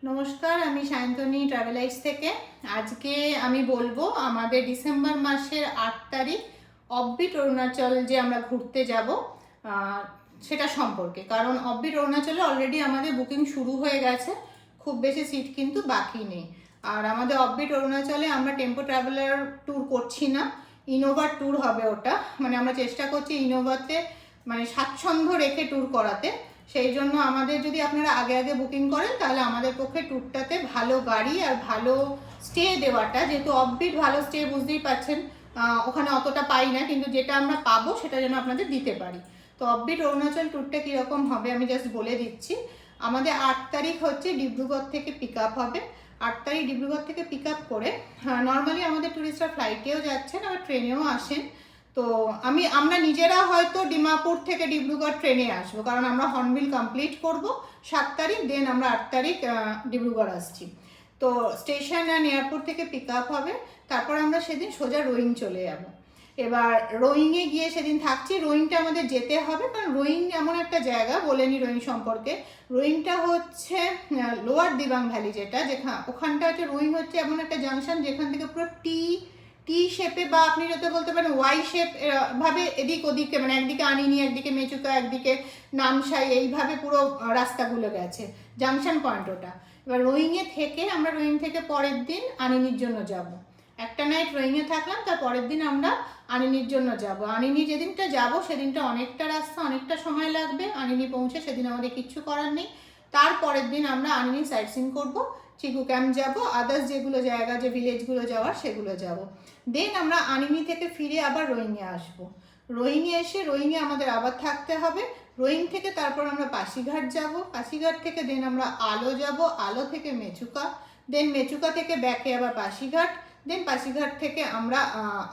নমস্কার, আমি সায়ন্তনী ট্রাভেলাইজ থেকে। আজকে আমি বলবো আমাদের ডিসেম্বর মাসের 8 তারিখ অফবিট অরুণাচল যে আমরা ঘুরতে যাব সেটা সম্পর্কে। কারণ অফবিট অরুণাচলে অলরেডি আমাদের বুকিং শুরু হয়ে গেছে, খুব বেশি সিট কিন্তু বাকি নেই। আর আমাদের অফবিট অরুণাচলে আমরা টেম্পো ট্রাভেলার ট্যুর করছি না, ইনোভার ট্যুর হবে ওটা। মানে আমরা চেষ্টা করছি ইনোভাতে মানে স্বাচ্ছন্দ্য রেখে ট্যুর করাতে। সেই জন্য আমাদের যদি আপনারা আগে আগে বুকিং করেন তাহলে আমাদের পক্ষে ট্যুরটাতে ভালো গাড়ি আর ভালো স্টে দেওয়াটা, যেহেতু অফবিট ভালো স্টে বুঝতেই পারছেন ওখানে অতটা পাই না, কিন্তু যেটা আমরা পাবো সেটা যেন আপনাদের দিতে পারি। তো অফবিট অরুণাচল ট্যুরটা কীরকম হবে আমি জাস্ট বলে দিচ্ছি। আমাদের 8 তারিখ হচ্ছে ডিব্রুগড় থেকে পিক আপ হবে। 8 তারিখ ডিব্রুগড় থেকে পিক আপ করে নর্মালি আমাদের ট্যুরিস্টরা ফ্লাইটেও যাচ্ছেন, আবার ট্রেনেও আসেন। তো আমরা নিজেরা হয়তো ডিমাপুর থেকে ডিব্রুগড় ট্রেনে আসবো, কারণ আমরা হর্নবিল কমপ্লিট করব 7 তারিখ, দেন আমরা 8 তারিখ ডিব্রুগড় আসছি। তো স্টেশন অ্যান্ড এয়ারপোর্ট থেকে পিক আপ হবে, তারপর আমরা সেদিন সোজা রোয়িং চলে যাব। এবার রোয়িংয়ে গিয়ে সেদিন থাকছি। রোয়িংটা আমাদের যেতে হবে, কারণ রোয়িং এমন একটা জায়গা, বলেনি রোয়িং সম্পর্কে। রোয়িংটা হচ্ছে লোয়ার দিবাং ভ্যালি, যেখানে ওখানটা হচ্ছে রোয়িং হচ্ছে এমন একটা জাংশন যেখান থেকে পুরো টি শেপে, বা আপনি যদি বলতে পারেন ওয়াই শেপ ভাবে এদিক ওদিকে, মানে একদিকে আনিনি, একদিকে মেচুকা, একদিকে নামসাই, এইভাবে পুরো রাস্তাগুলো গেছে, জাংশন পয়েন্ট ওটা। এবার রোয়িংয়ে থেকে আমরা রোয়িং থেকে পরের দিন আনিনির জন্য যাব। একটা নাইট রোয়িংয়ে থাকলাম, তার পরের দিন আমরা আনিনির জন্য যাব। আনিনি যেদিনটা যাব সেদিনটা অনেকটা রাস্তা, অনেকটা সময় লাগবে আনিনি পৌঁছে, সেদিন আমাদের কিচ্ছু করার নেই। তারপরের দিন আমরা আনিনি সাইট সিন করবো, চিকু ক্যাম্প যাব, আদার্স যেগুলো জায়গা, যে ভিলেজগুলো যাওয়ার সেগুলো যাব। দেন আমরা আনিনি থেকে ফিরে আবার রোয়িংয়ে আসবো। রোয়িংয়ে এসে রোয়িংয়ে আমাদের আবার থাকতে হবে। রোয়িং থেকে তারপর আমরা পাসিঘাট যাব, পাসিঘাট থেকে দেন আমরা আলো যাব, আলো থেকে মেচুকা, দেন মেচুকা থেকে ব্যাকে আবার পাসিঘাট, দেন পাসিঘাট থেকে আমরা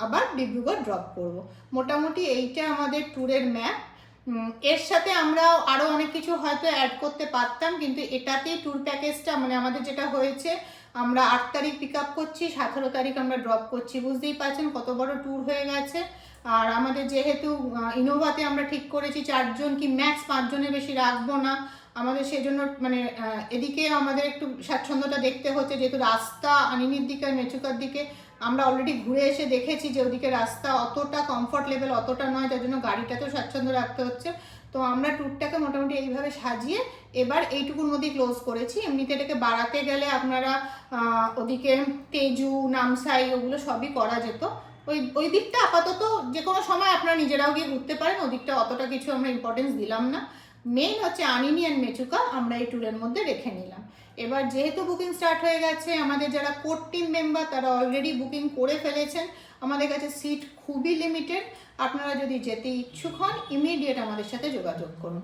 আবার ডিব্রুগড় ড্রপ করব। মোটামুটি এইটা আমাদের ট্যুরের ম্যাপ। এর সাথে আমরা আরও অনেক কিছু হয়তো অ্যাড করতে পারতাম, কিন্তু এটাতেই ট্যুর প্যাকেজটা, মানে আমাদের যেটা হয়েছে, আমরা 8 তারিখ পিক আপ করছি, 17 তারিখ আমরা ড্রপ করছি। বুঝতেই পারছেন কত বড় ট্যুর হয়ে গেছে। আর আমাদের যেহেতু ইনোভাতে আমরা ঠিক করেছি 4 জন কি ম্যাক্স 5 জনের বেশি রাখবো না, আমাদের সেজন্য মানে এদিকে আমাদের একটু স্বাচ্ছন্দ্যটা দেখতে হচ্ছে, যেহেতু রাস্তা আনিনির দিকে আর মেচুকার দিকে আমরা অলরেডি ঘুরে এসে দেখেছি যে ওদিকে রাস্তা অতটা কমফর্ট লেভেল অতটা নয়, তার জন্য গাড়িটাতেও স্বাচ্ছন্দ্য রাখতে হচ্ছে। তো আমরা ট্যুরটাকে মোটামুটি এইভাবে সাজিয়ে এবার এইটুকুর মধ্যেই ক্লোজ করেছি। এমনিতে এটাকে বাড়াতে গেলে আপনারা ওদিকে তেজু, নামসাই, ওগুলো সবই করা যেত। ওই দিকটা আপাতত যে কোনো সময় আপনারা নিজেরাও গিয়ে ঘুরতে পারেন, ওদিকটা অতটা কিছু আমরা ইম্পর্টেন্স দিলাম না। মেইন হচ্ছে আনিনি অ্যান্ড মেচুকা আমরা এই ট্যুরের মধ্যে রেখে নিলাম। এবার যেহেতু বুকিং স্টার্ট হয়ে গেছে, আমাদের যারা কোর টিম মেম্বার তারা অলরেডি বুকিং করে ফেলেছেন। আমাদের কাছে সিট খুবই লিমিটেড। আপনারা যদি যেতে ইচ্ছুক হন ইমিডিয়েট আমাদের সাথে যোগাযোগ করুন।